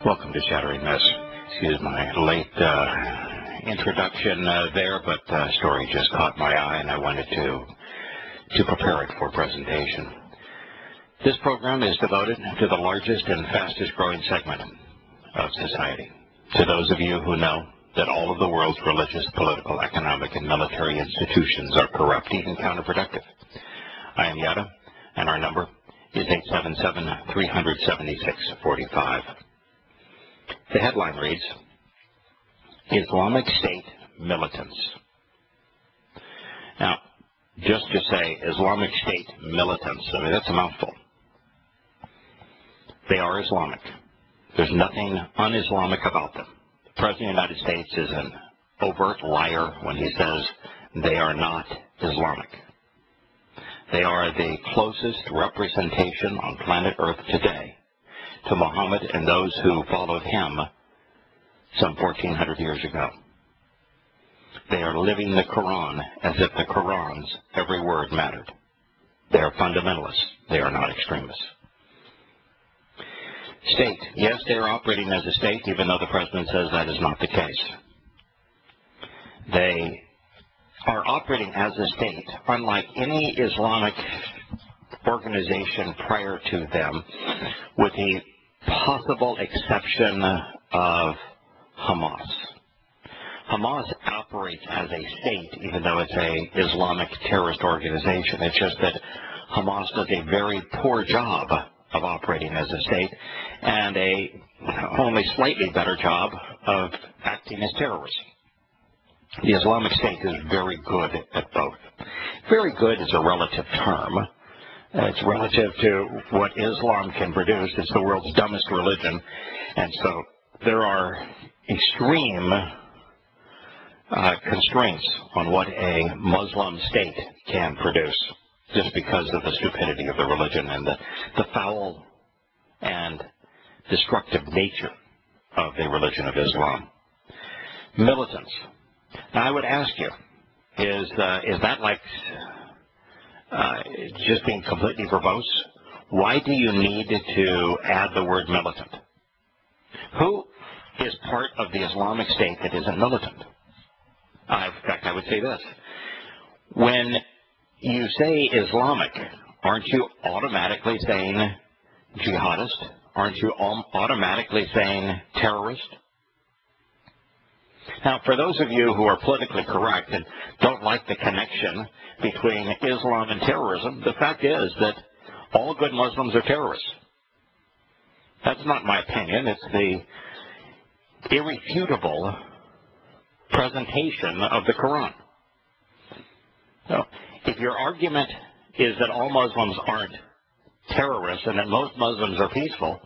Welcome to Shattering Myths. Excuse my late introduction there, but the story just caught my eye and I wanted to prepare it for presentation. This program is devoted to the largest and fastest growing segment of society. To those of you who know that all of the world's religious, political, economic, and military institutions are corrupt, even counterproductive. I am Yahowah, and our number is 877-376-45. The headline reads, Islamic State Militants. Now, just to say Islamic State militants, I mean, that's a mouthful. They are Islamic. There's nothing un-Islamic about them. The President of the United States is an overt liar when he says they are not Islamic. They are the closest representation on planet Earth today to Muhammad and those who followed him some 1,400 years ago. They are living the Quran as if the Quran's every word mattered. They are fundamentalists. They are not extremists. State. Yes, they are operating as a state, even though the President says that is not the case. They are operating as a state, unlike any Islamic organization prior to them, with the possible exception of Hamas. Hamas operates as a state, even though it's an Islamic terrorist organization. It's just that Hamas does a very poor job of operating as a state and a only slightly better job of acting as terrorists. The Islamic State is very good at both. Very good is a relative term. It's relative to what Islam can produce. It's the world's dumbest religion. And so there are extreme constraints on what a Muslim state can produce just because of the stupidity of the religion and the foul and destructive nature of the religion of Islam. Militants. Now, I would ask you, is that like just being completely verbose? Why do you need to add the word militant? Who is part of the Islamic State that isn't militant? In fact, I would say this. When you say Islamic, aren't you automatically saying jihadist? Aren't you automatically saying terrorist? Now, for those of you who are politically correct and don't like the connection between Islam and terrorism, the fact is that all good Muslims are terrorists. That's not my opinion. It's the irrefutable presentation of the Quran. So, if your argument is that all Muslims aren't terrorists and that most Muslims are peaceful,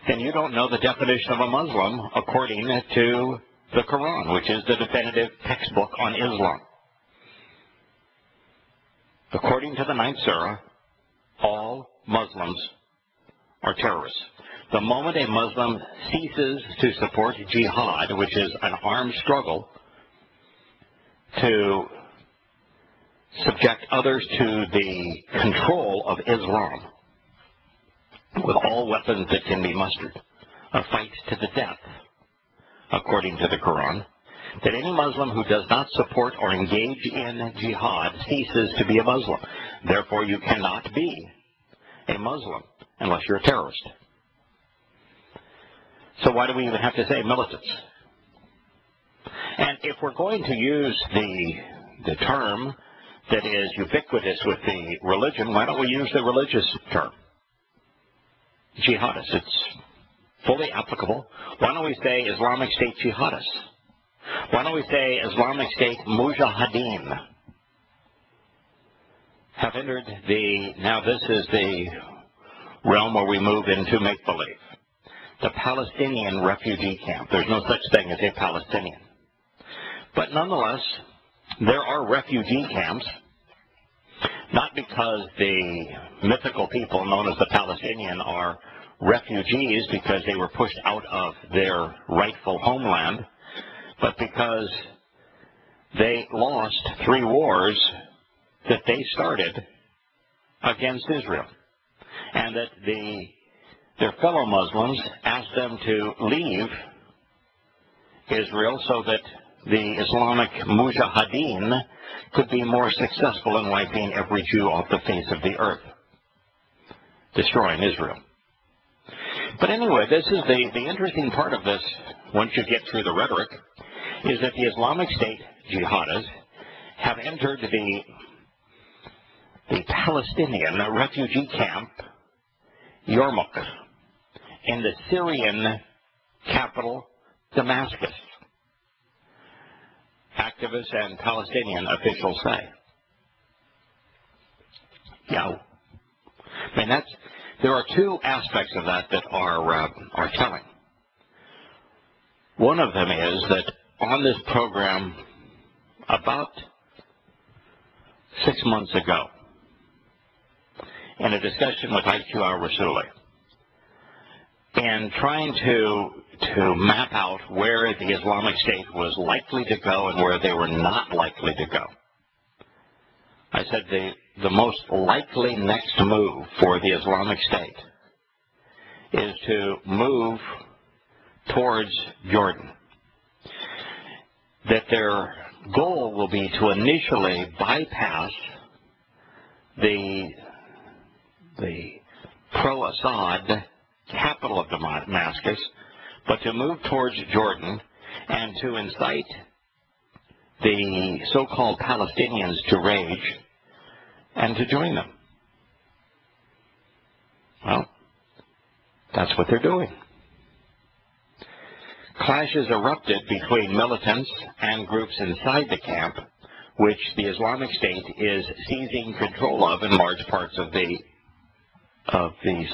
then you don't know the definition of a Muslim according to the Quran, which is the definitive textbook on Islam. According to the 9th Surah, all Muslims are terrorists. The moment a Muslim ceases to support jihad, which is an armed struggle to subject others to the control of Islam with all weapons that can be mustered, a fight to the death, according to the Quran, that any Muslim who does not support or engage in jihad ceases to be a Muslim. Therefore, you cannot be a Muslim unless you're a terrorist. So why do we even have to say militants? And if we're going to use the term that is ubiquitous with the religion, why don't we use the religious term? Jihadists. It's fully applicable. Why don't we say Islamic State jihadists? Why don't we say Islamic State mujahideen have entered now this is the realm where we move into make-believe. The Palestinian refugee camp. There's no such thing as a Palestinian. But nonetheless, there are refugee camps, not because the mythical people known as the Palestinian are refugees because they were pushed out of their rightful homeland, but because they lost 3 wars that they started against Israel, and that the their fellow Muslims, asked them to leave Israel so that the Islamic mujahideen could be more successful in wiping every Jew off the face of the earth, destroying Israel. But anyway, this is the interesting part of this, once you get through the rhetoric, is that the Islamic State jihadists have entered the Palestinian refugee camp, Yarmouk, in the Syrian capital, Damascus. Activists and Palestinian officials say. Yahowah. I mean, there are two aspects of that that are telling. One of them is that on this program, about 6 months ago, in a discussion with al-Rassooli, and trying to map out where the Islamic State was likely to go and where they were not likely to go, I said the most likely next move for the Islamic State is to move towards Jordan. That their goal will be to initially bypass the pro-Assad capital of Damascus, but to move towards Jordan and to incite the so-called Palestinians to rage and to join them. Well, that's what they're doing. Clashes erupted between militants and groups inside the camp, which the Islamic State is seizing control of in large parts of the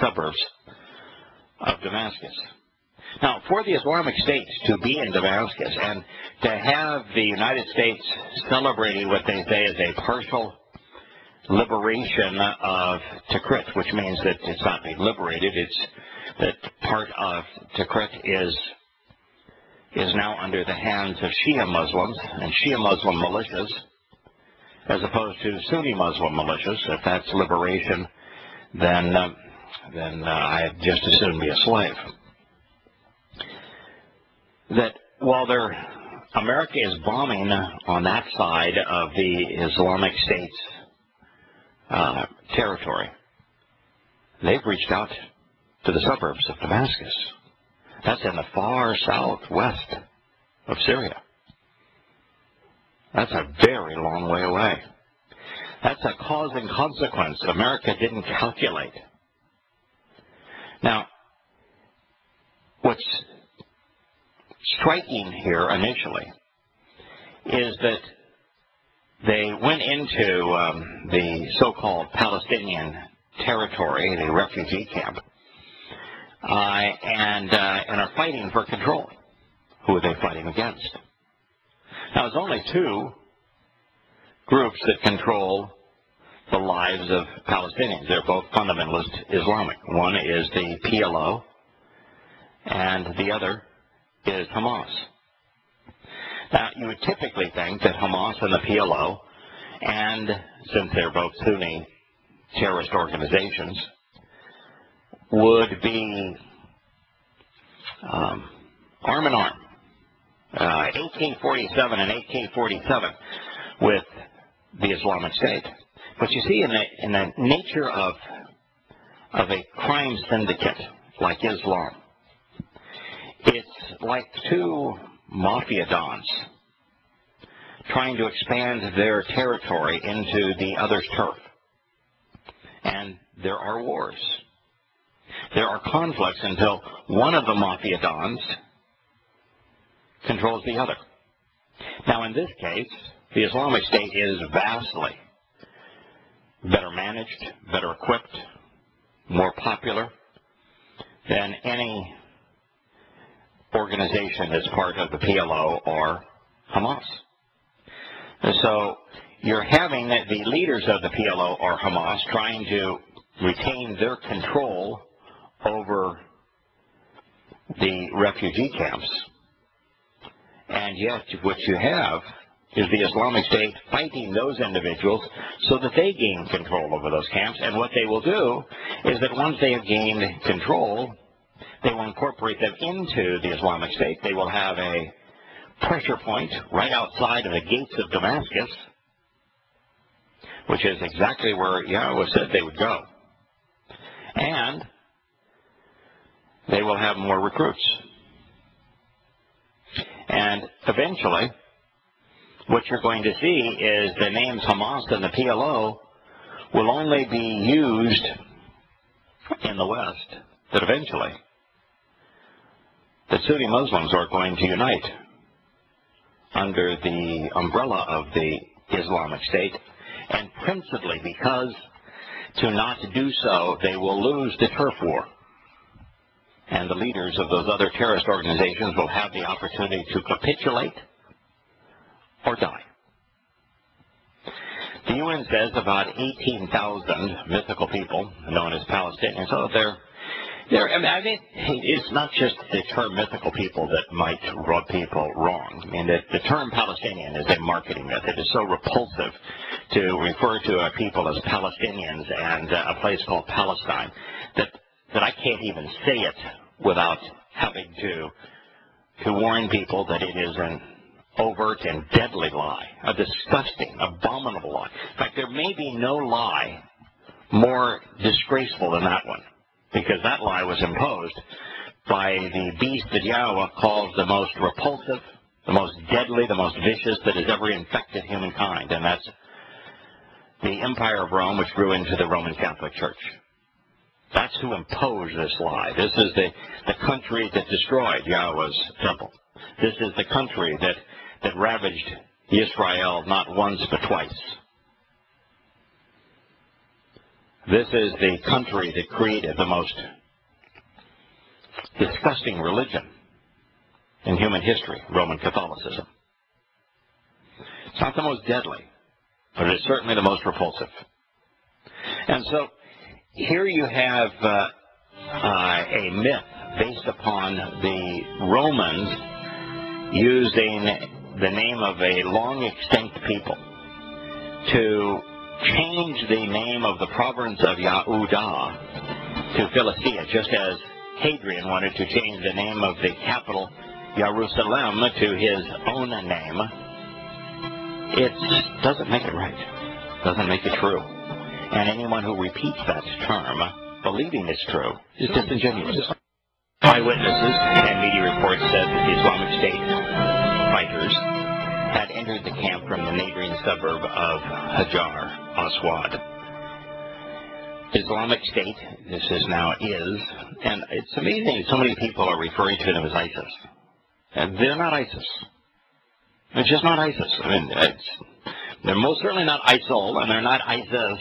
suburbs of Damascus. Now, for the Islamic State to be in Damascus and to have the United States celebrating what they say is a partial liberation of Tikrit, which means that it's not being liberated, it's that part of Tikrit is now under the hands of Shia Muslims and Shia Muslim militias, as opposed to Sunni Muslim militias. If that's liberation, then I'd just as soon be a slave. That while America is bombing on that side of the Islamic State's territory, they've reached out to the suburbs of Damascus. That's in the far southwest of Syria. That's a very long way away. That's a cause and consequence that America didn't calculate. Now, what's striking here initially is that they went into the so-called Palestinian territory, the refugee camp, and are fighting for control. Who are they fighting against? Now, there's only two groups that control the lives of Palestinians. They're both fundamentalist Islamic. One is the PLO, and the other is Hamas. Now, you would typically think that Hamas and the PLO, and since they're both Sunni terrorist organizations, would be arm in arm, AK-47 and AK-47 with the Islamic State. But you see, in the nature of a crime syndicate like Islam, it's like two mafia dons trying to expand their territory into the other's turf. And there are wars. There are conflicts until one of the mafia dons controls the other. Now, in this case, the Islamic State is vastly better managed, better equipped, more popular than any organization that's part of the PLO or Hamas. And so you're having the leaders of the PLO or Hamas trying to retain their control over the refugee camps. And yet what you have is the Islamic State fighting those individuals so that they gain control over those camps. And what they will do is that once they have gained control, they will incorporate them into the Islamic State. They will have a pressure point right outside of the gates of Damascus, which is exactly where Yahowah said they would go. And they will have more recruits. And eventually, what you're going to see is the names Hamas and the PLO will only be used in the West, that eventually the Sunni Muslims are going to unite under the umbrella of the Islamic State, and principally because to not do so, they will lose the turf war. And the leaders of those other terrorist organizations will have the opportunity to capitulate or die. The UN says about 18,000 mythical people, known as Palestinians, so I mean, it's not just the term mythical people that might rub people wrong. I mean, the term Palestinian is a marketing myth. It is so repulsive to refer to a people as Palestinians and a place called Palestine that I can't even say it without having to warn people that it is an overt and deadly lie, a disgusting, abominable lie. In fact, there may be no lie more disgraceful than that one, because that lie was imposed by the beast that Yahowah calls the most repulsive, the most deadly, the most vicious that has ever infected humankind, and that's the Empire of Rome, which grew into the Roman Catholic Church. That's who imposed this lie. This is the country that destroyed Yahowah's temple. This is the country that ravaged Israel not once but twice. This is the country that created the most disgusting religion in human history, Roman Catholicism. It's not the most deadly, but it is certainly the most repulsive. And so here you have a myth based upon the Romans using the name of a long extinct people to change the name of the province of Yehudah to Philistia, just as Hadrian wanted to change the name of the capital, Jerusalem, to his own name. It doesn't make it right. Doesn't make it true. And anyone who repeats that term, believing it's true, is disingenuous. Eyewitnesses and media reports said that the Islamic State fighters had entered the camp from the neighboring suburb of Hajar Aswad. Islamic State, this is now is, and it's amazing so many people are referring to them as ISIS. And they're not ISIS. It's just not ISIS. I mean, they're most certainly not ISIL, and they're not ISIS.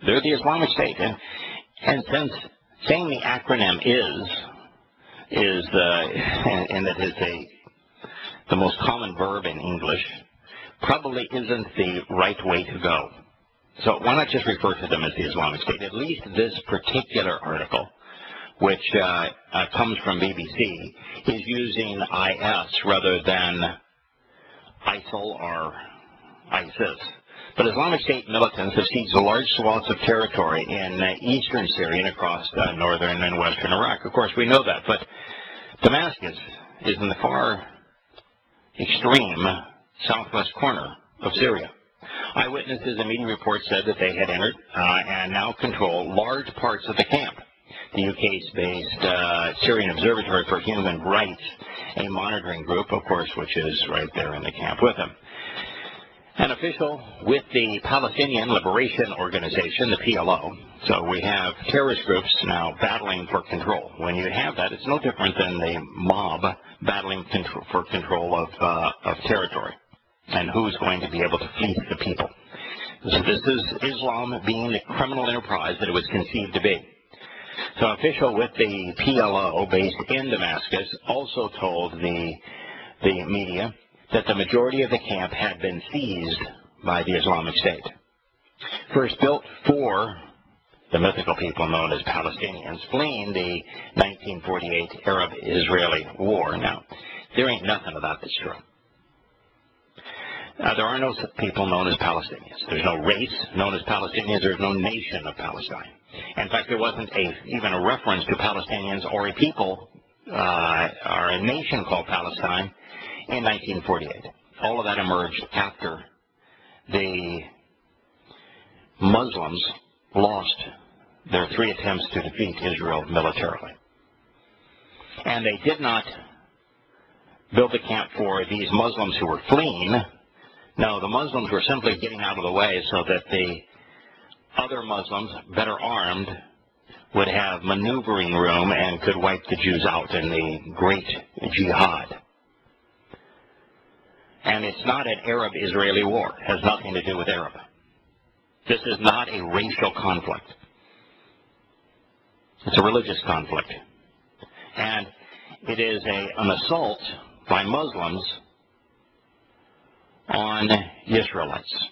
They're the Islamic State. And since saying the acronym and that is the most common verb in English, probably isn't the right way to go. So why not just refer to them as the Islamic State? At least this particular article, which comes from BBC, is using IS rather than ISIL or ISIS. But Islamic State militants have seized large swaths of territory in eastern Syria and across northern and western Iraq. Of course, we know that. But Damascus is in the far extreme southwest corner of Syria. Eyewitnesses and media reports said that they had entered and now control large parts of the camp. The UK-based Syrian Observatory for Human Rights, a monitoring group, of course, which is right there in the camp with them. An official with the Palestinian Liberation Organization, the PLO, so we have terrorist groups now battling for control. When you have that, it's no different than the mob battling for control of territory and who's going to be able to fleece the people. So this is Islam being the criminal enterprise that it was conceived to be. So an official with the PLO based in Damascus also told the media that the majority of the camp had been seized by the Islamic State. First built for the mythical people known as Palestinians fleeing the 1948 Arab-Israeli war. Now, there ain't nothing of that that's true. There are no people known as Palestinians. There's no race known as Palestinians. There's no nation of Palestine. In fact, there wasn't even a reference to Palestinians or a people or a nation called Palestine in 1948. All of that emerged after the Muslims lost their 3 attempts to defeat Israel militarily. And they did not build a camp for these Muslims who were fleeing. No, the Muslims were simply getting out of the way so that the other Muslims, better armed, would have maneuvering room and could wipe the Jews out in the great jihad. And it's not an Arab-Israeli war. It has nothing to do with Arab. This is not a racial conflict. It's a religious conflict. And it is an assault by Muslims on Israelites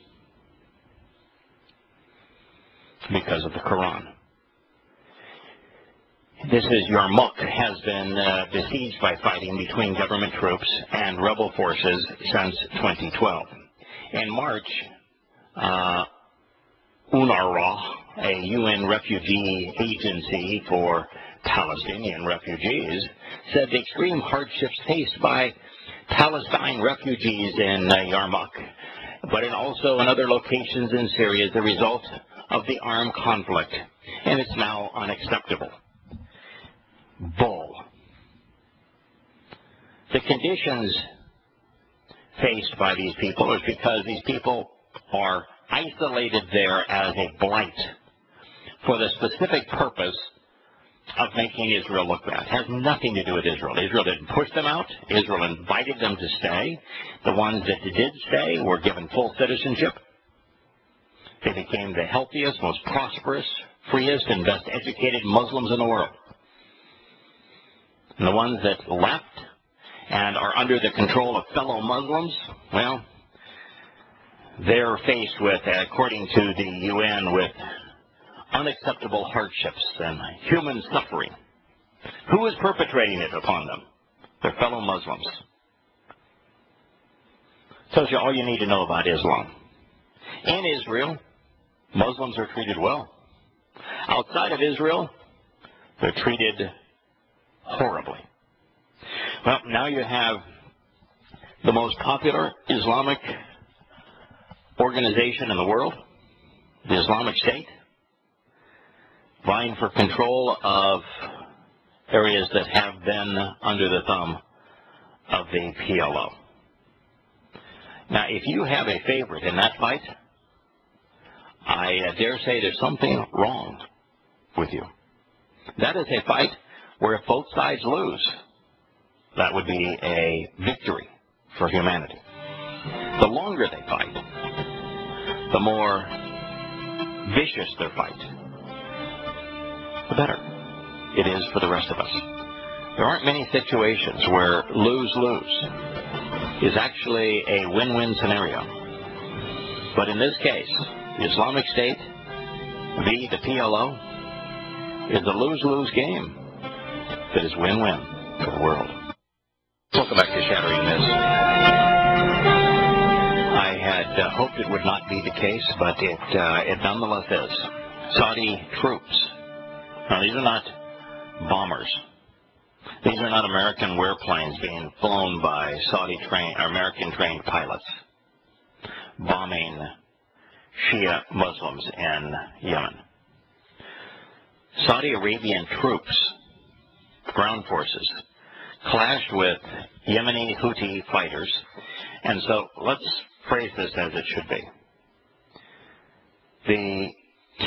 because of the Quran. This is Yarmouk has been besieged by fighting between government troops and rebel forces since 2012. In March, UNRWA, a UN refugee agency for Palestinian refugees, said the extreme hardships faced by Palestine refugees in Yarmouk, but also in other locations in Syria as a result of the armed conflict, and it's now unacceptable. Bull. The conditions faced by these people is because these people are isolated there as a blight for the specific purpose of making Israel look bad. It has nothing to do with Israel. Israel didn't push them out. Israel invited them to stay. The ones that did stay were given full citizenship. They became the healthiest, most prosperous, freest, and best educated Muslims in the world. And the ones that left and are under the control of fellow Muslims, well, they're faced with, according to the UN, with unacceptable hardships and human suffering. Who is perpetrating it upon them? Their fellow Muslims. Tells you all you need to know about Islam. In Israel, Muslims are treated well. Outside of Israel, they're treated horribly. Well, now you have the most popular Islamic organization in the world, the Islamic State, vying for control of areas that have been under the thumb of the PLO. Now, if you have a favorite in that fight, I dare say there's something wrong with you. That is a fight where if both sides lose, that would be a victory for humanity. The longer they fight, the more vicious their fight, the better it is for the rest of us. There aren't many situations where lose-lose is actually a win-win scenario. But in this case, the Islamic State v. the PLO is a lose-lose game that is win-win for the world. Welcome back to Shattering Myths. I had hoped it would not be the case, but it nonetheless is. Saudi troops. Now, these are not bombers. These are not American warplanes being flown by American-trained pilots bombing Shia Muslims in Yemen. Saudi Arabian troops, ground forces, clashed with Yemeni Houthi fighters, and so let's phrase this as it should be. The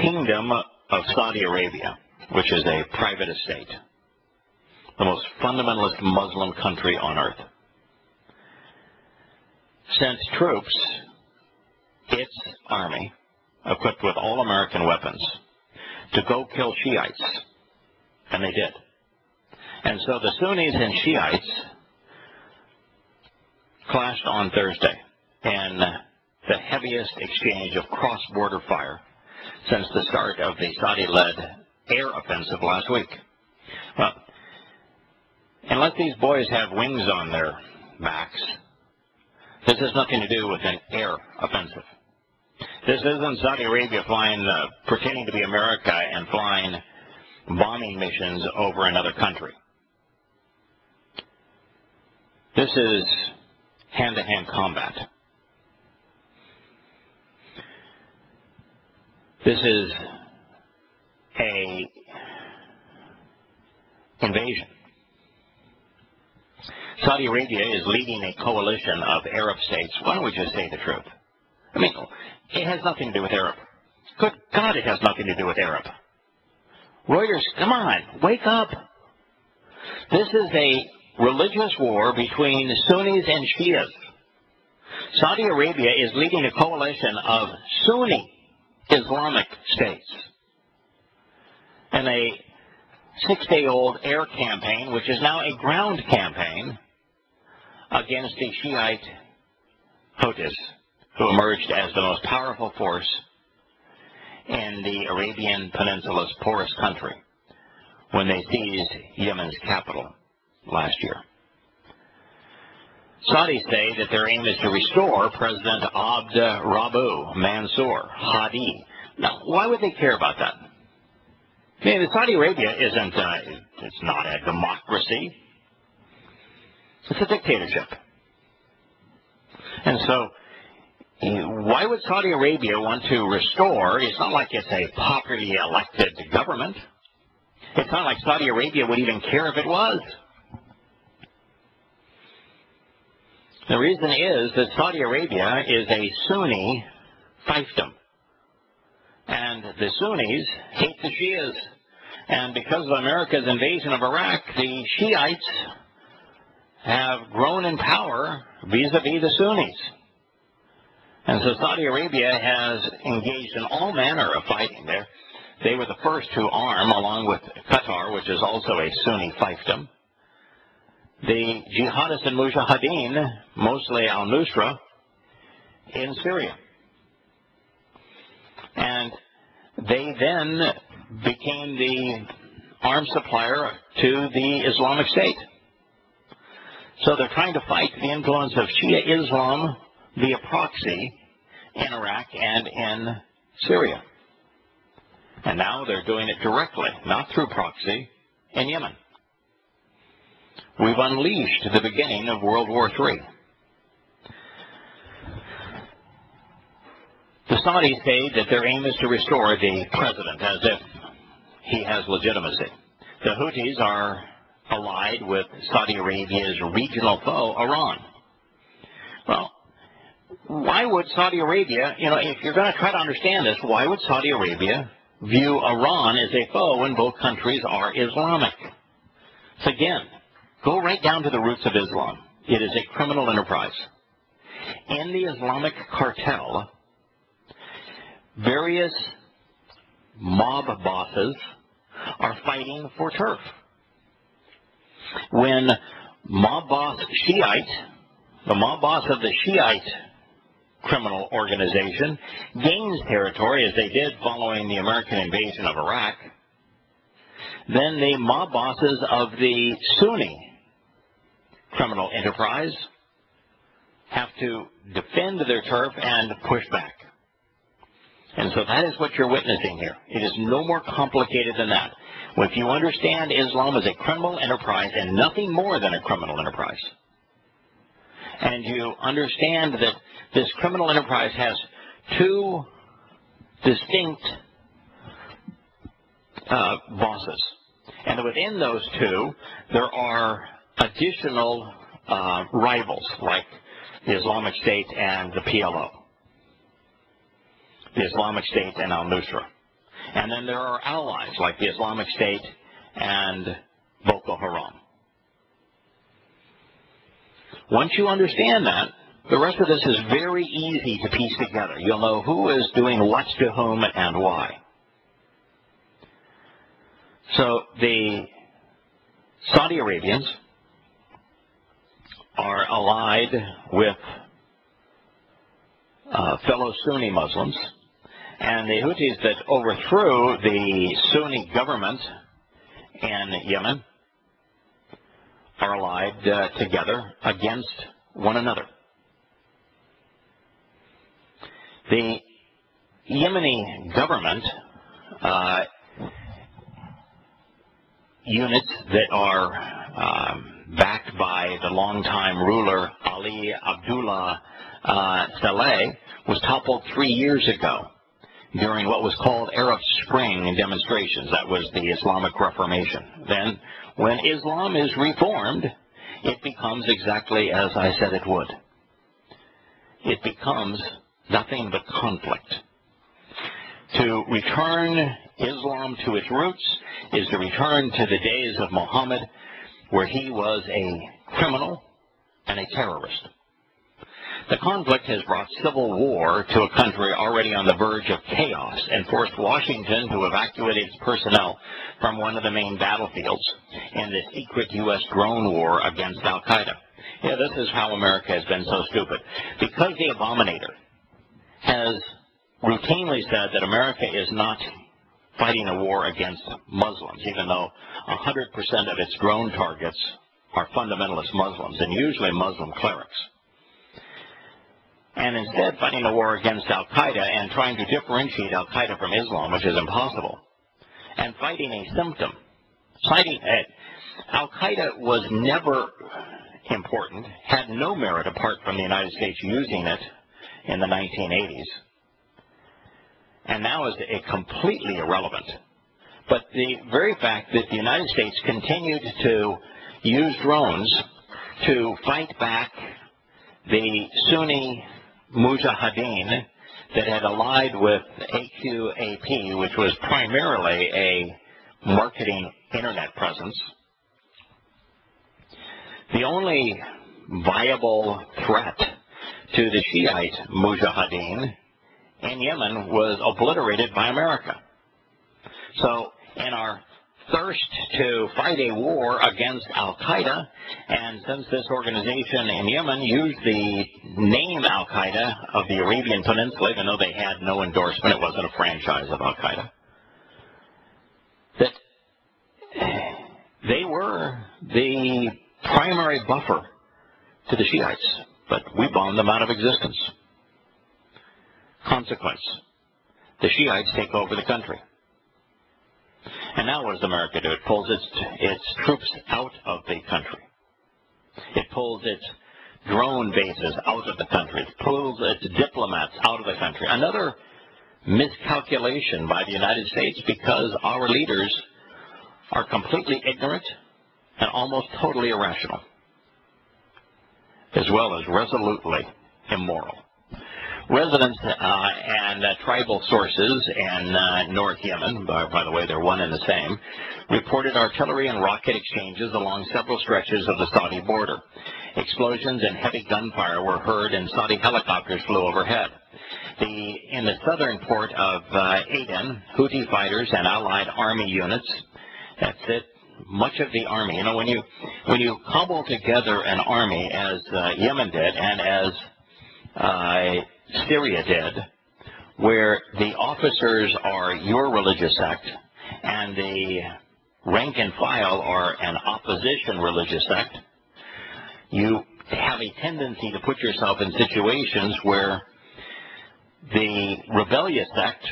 Kingdom of Saudi Arabia, which is a private estate, the most fundamentalist Muslim country on earth, sent troops, its army, equipped with all American weapons, to go kill Shiites. And they did. And so the Sunnis and Shiites clashed on Thursday in the heaviest exchange of cross-border fire since the start of the Saudi-led air offensive last week. Well, unless these boys have wings on their backs, This has nothing to do with an air offensive. This isn't Saudi Arabia pretending to be America and flying bombing missions over another country. This is hand-to-hand combat. This is an invasion. Saudi Arabia is leading a coalition of Arab states. Why don't we just say the truth? I mean, it has nothing to do with Arab. Good God, it has nothing to do with Arab. Reuters, come on, wake up. This is a religious war between Sunnis and Shias. Saudi Arabia is leading a coalition of Sunni Islamic states in a 6-day-old air campaign, which is now a ground campaign, against the Shiite Houthis, who emerged as the most powerful force in the Arabian Peninsula's poorest country when they seized Yemen's capital last year. Saudis say that their aim is to restore President Abd Rabbu Mansour Hadi. Now, why would they care about that? I mean, Saudi Arabia it's not a democracy. It's a dictatorship. And so, why would Saudi Arabia want to restore? It's not like it's a popularly elected government. It's not like Saudi Arabia would even care if it was. The reason is that Saudi Arabia is a Sunni fiefdom. And the Sunnis hate the Shias. And because of America's invasion of Iraq, the Shiites have grown in power vis-a-vis the Sunnis. And so Saudi Arabia has engaged in all manner of fighting there. They were the first to arm, along with Qatar, which is also a Sunni fiefdom, the jihadists and mujahideen, mostly al-Nusra, in Syria. And they then became the arms supplier to the Islamic State. So they're trying to fight the influence of Shia Islam via proxy in Iraq and in Syria. And now they're doing it directly, not through proxy, in Yemen. We've unleashed the beginning of World War III. The Saudis say that their aim is to restore the president as if he has legitimacy. The Houthis are allied with Saudi Arabia's regional foe, Iran. Well, why would Saudi Arabia, if you're going to try to understand this, why would Saudi Arabia view Iran as a foe when both countries are Islamic? So again, go right down to the roots of Islam. It is a criminal enterprise. In the Islamic cartel, various mob bosses are fighting for turf. When mob boss Shiite, the mob boss of the Shiite criminal organization, gains territory, as they did following the American invasion of Iraq, then the mob bosses of the Sunni criminal enterprise have to defend their turf and push back. And so that is what you're witnessing here. It is no more complicated than that. Well, if you understand Islam as a criminal enterprise and nothing more than a criminal enterprise, and you understand that this criminal enterprise has two distinct bosses, and within those two, there are additional rivals, like the Islamic State and the PLO, the Islamic State and al-Nusra. And then there are allies, like the Islamic State and Boko Haram. Once you understand that, the rest of this is very easy to piece together. You'll know who is doing what to whom and why. So the Saudi Arabians are allied with fellow Sunni Muslims, and the Houthis that overthrew the Sunni government in Yemen are allied together against one another. The Yemeni government units that are backed by the longtime ruler Ali Abdullah Saleh was toppled 3 years ago during what was called Arab Spring demonstrations. That was the Islamic Reformation. Then, when Islam is reformed, it becomes exactly as I said it would. It becomes nothing but conflict. To return Islam to its roots is to return to the days of Muhammad, where he was a criminal and a terrorist. The conflict has brought civil war to a country already on the verge of chaos and forced Washington to evacuate its personnel from one of the main battlefields in the secret U.S. drone war against al-Qaeda. Yeah, this is how America has been so stupid. Because the abominator has routinely said that America is not fighting a war against Muslims, even though 100% of its drone targets are fundamentalist Muslims, and usually Muslim clerics. And instead fighting a war against al-Qaeda and trying to differentiate al-Qaeda from Islam, which is impossible, and fighting a symptom. Al-Qaeda was never important, had no merit apart from the United States using it in the 1980s, and now is completely irrelevant. But the very fact that the United States continued to use drones to fight back the Sunni Mujahideen that had allied with AQAP, which was primarily a marketing internet presence. The only viable threat to the Shiite Mujahideen in Yemen was obliterated by America. So in our thirst to fight a war against al-Qaeda, and since this organization in Yemen used the name al-Qaeda of the Arabian Peninsula, even though they had no endorsement, it wasn't a franchise of al-Qaeda, that they were the primary buffer to the Shiites, but we bombed them out of existence. Consequence, the Shiites take over the country. And now what does America do? It pulls its troops out of the country. It pulls its drone bases out of the country. It pulls its diplomats out of the country. Another miscalculation by the United States, because our leaders are completely ignorant and almost totally irrational, as well as resolutely immoral. Residents and tribal sources in North Yemen, by the way, they're one and the same, reported artillery and rocket exchanges along several stretches of the Saudi border. Explosions and heavy gunfire were heard, and Saudi helicopters flew overhead. In the southern port of Aden, Houthi fighters and allied army units, that's it, much of the army. You know, when you cobble together an army, as Yemen did and as Syria did, where the officers are your religious sect and the rank and file are an opposition religious sect, you have a tendency to put yourself in situations where the rebellious sect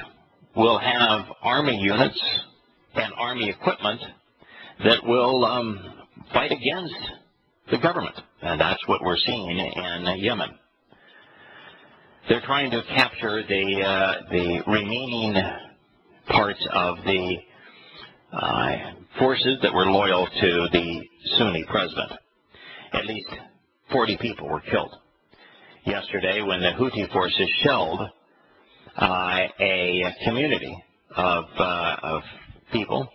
will have army units and army equipment that will fight against the government. And that's what we're seeing in Yemen. They're trying to capture the remaining parts of the forces that were loyal to the Sunni president. At least 40 people were killed yesterday when the Houthi forces shelled a community of people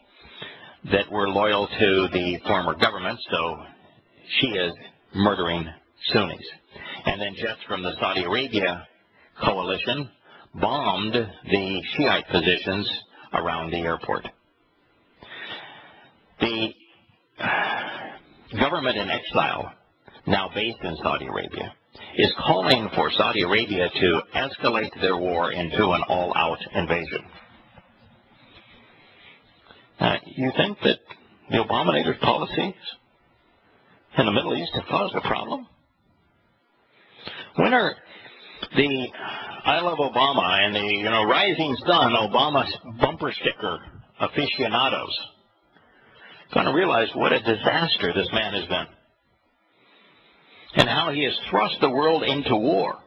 that were loyal to the former government, so Shia is murdering Sunnis. And then jets from the Saudi Arabia coalition bombed the Shiite positions around the airport. The government in exile, now based in Saudi Arabia, is calling for Saudi Arabia to escalate their war into an all-out invasion. You think that the abominator's policies in the Middle East have caused a problem? When are The I Love Obama and the Rising Sun Obama bumper sticker aficionados going to realize what a disaster this man has been, and how he has thrust the world into war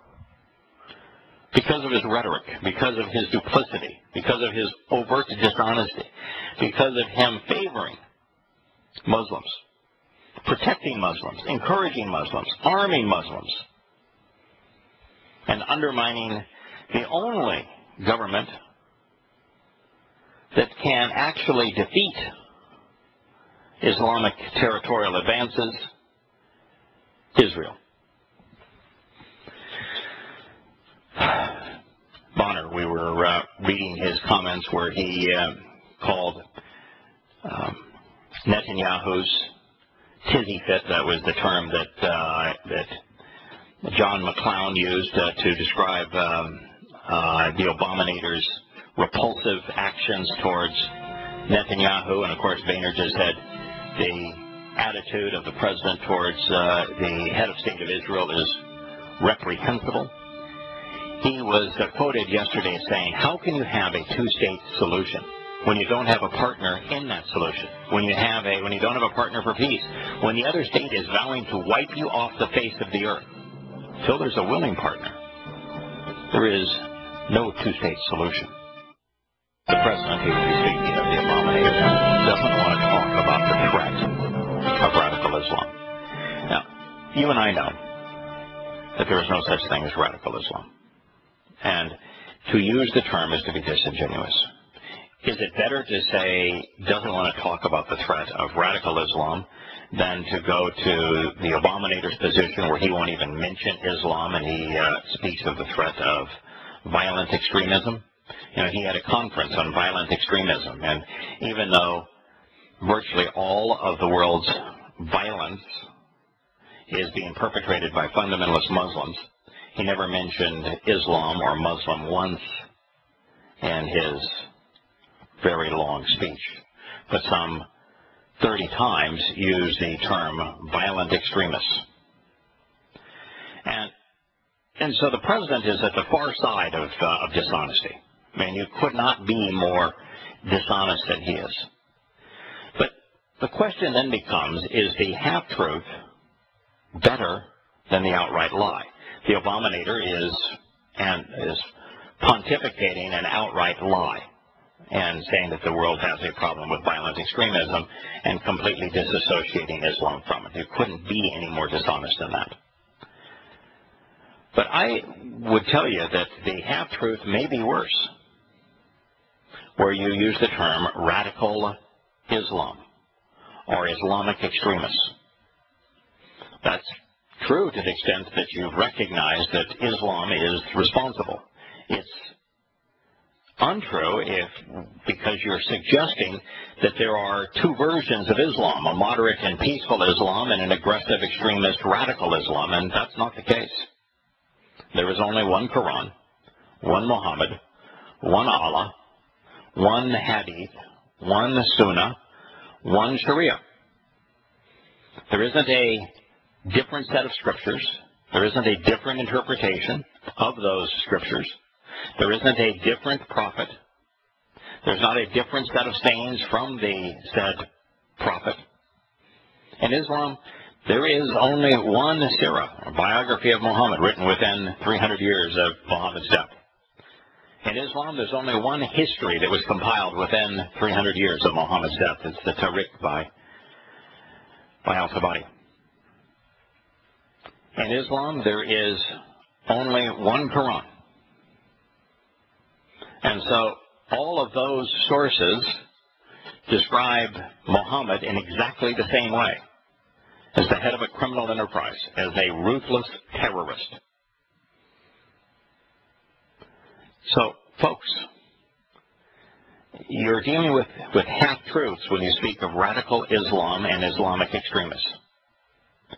because of his rhetoric, because of his duplicity, because of his overt dishonesty, because of him favoring Muslims, protecting Muslims, encouraging Muslims, arming Muslims, and undermining the only government that can actually defeat Islamic territorial advances, Israel. Bonner, we were reading his comments where he called Netanyahu's tizzy fit, that was the term that John McClown used to describe the Abominator's repulsive actions towards Netanyahu, and of course Boehner just said the attitude of the president towards the head of state of Israel is reprehensible. He was quoted yesterday as saying, how can you have a two-state solution when you don't have a partner in that solution, when you don't have a partner for peace, when the other state is vowing to wipe you off the face of the earth? Till there's a willing partner, there is no two-state solution. The president, who is speaking of the Abominator, doesn't want to talk about the threat of radical Islam. Now, you and I know that there is no such thing as radical Islam. And to use the term is to be disingenuous. Is it better to say doesn't want to talk about the threat of radical Islam than to go to the Abominator's position where he won't even mention Islam and he speaks of the threat of violent extremism? He had a conference on violent extremism, and even though virtually all of the world's violence is being perpetrated by fundamentalist Muslims, he never mentioned Islam or Muslim once in his very long speech, but some 30 times used the term violent extremists. And so the president is at the far side of dishonesty. I mean, you could not be more dishonest than he is. But the question then becomes, is the half-truth better than the outright lie? The Abominator is pontificating an outright lie and saying that the world has a problem with violent extremism and completely disassociating Islam from it. You couldn't be any more dishonest than that. But I would tell you that the half-truth may be worse, where you use the term radical Islam or Islamic extremists. That's true to the extent that you've recognized that Islam is responsible. It's untrue because you're suggesting that there are two versions of Islam, a moderate and peaceful Islam and an aggressive extremist radical Islam, and that's not the case. There is only one Quran, one Muhammad, one Allah, one Hadith, one Sunnah, one Sharia. There isn't a different set of scriptures. There isn't a different interpretation of those scriptures. There isn't a different prophet. There's not a different set of sayings from the said prophet. In Islam, there is only one Sirah, a biography of Muhammad, written within 300 years of Muhammad's death. In Islam, there's only one history that was compiled within 300 years of Muhammad's death. It's the Tariq by al-Tabari. In Islam, there is only one Quran. And so all of those sources describe Muhammad in exactly the same way, as the head of a criminal enterprise, as a ruthless terrorist. So, folks, you're dealing with half-truths when you speak of radical Islam and Islamic extremists.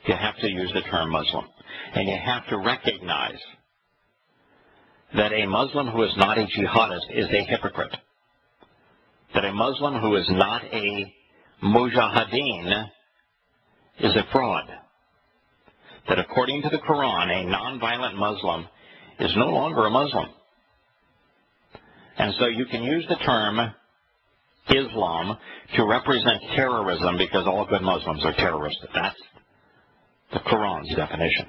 You have to use the term Muslim, and you have to recognize that a Muslim who is not a jihadist is a hypocrite, that a Muslim who is not a mujahideen is a fraud, that according to the Quran, a nonviolent Muslim is no longer a Muslim. And so you can use the term Islam to represent terrorism because all good Muslims are terrorists. That's the Quran's definition.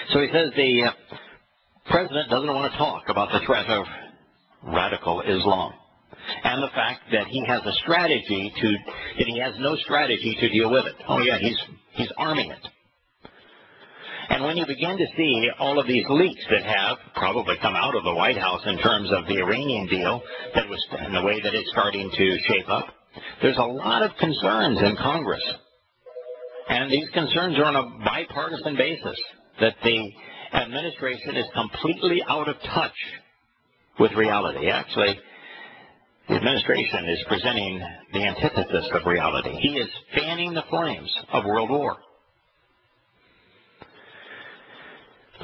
So he says the president doesn't want to talk about the threat of radical Islam and the fact that he has a strategy that he has no strategy to deal with it. Oh yeah, he's arming it. And when you begin to see all of these leaks that have probably come out of the White House in terms of the Iranian deal and the way that it's starting to shape up, there's a lot of concerns in Congress. And these concerns are on a bipartisan basis, that the administration is completely out of touch with reality. Actually, the administration is presenting the antithesis of reality. He is fanning the flames of World War.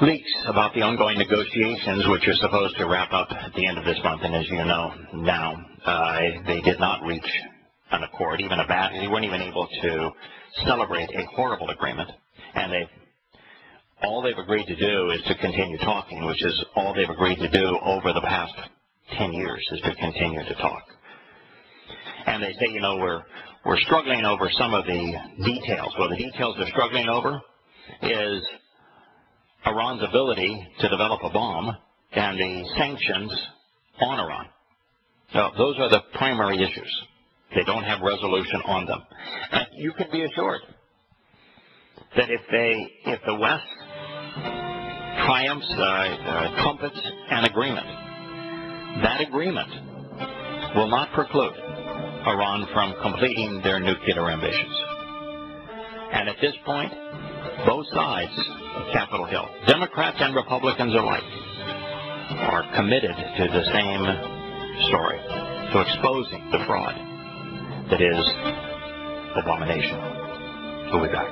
Leaks about the ongoing negotiations, which are supposed to wrap up at the end of this month, and as you know now, they did not reach an accord, they weren't even able to celebrate a horrible agreement, and all they've agreed to do is to continue talking, which is all they've agreed to do over the past 10 years, is to continue to talk. And they say, we're struggling over some of the details. Well, the details they're struggling over is Iran's ability to develop a bomb and the sanctions on Iran. So those are the primary issues. They don't have resolution on them. And you can be assured that if the West triumphs, trumpets an agreement, that agreement will not preclude Iran from completing their nuclear ambitions. And at this point, both sides of Capitol Hill, Democrats and Republicans alike, are committed to the same story, to exposing the fraud that is abomination. We'll be back.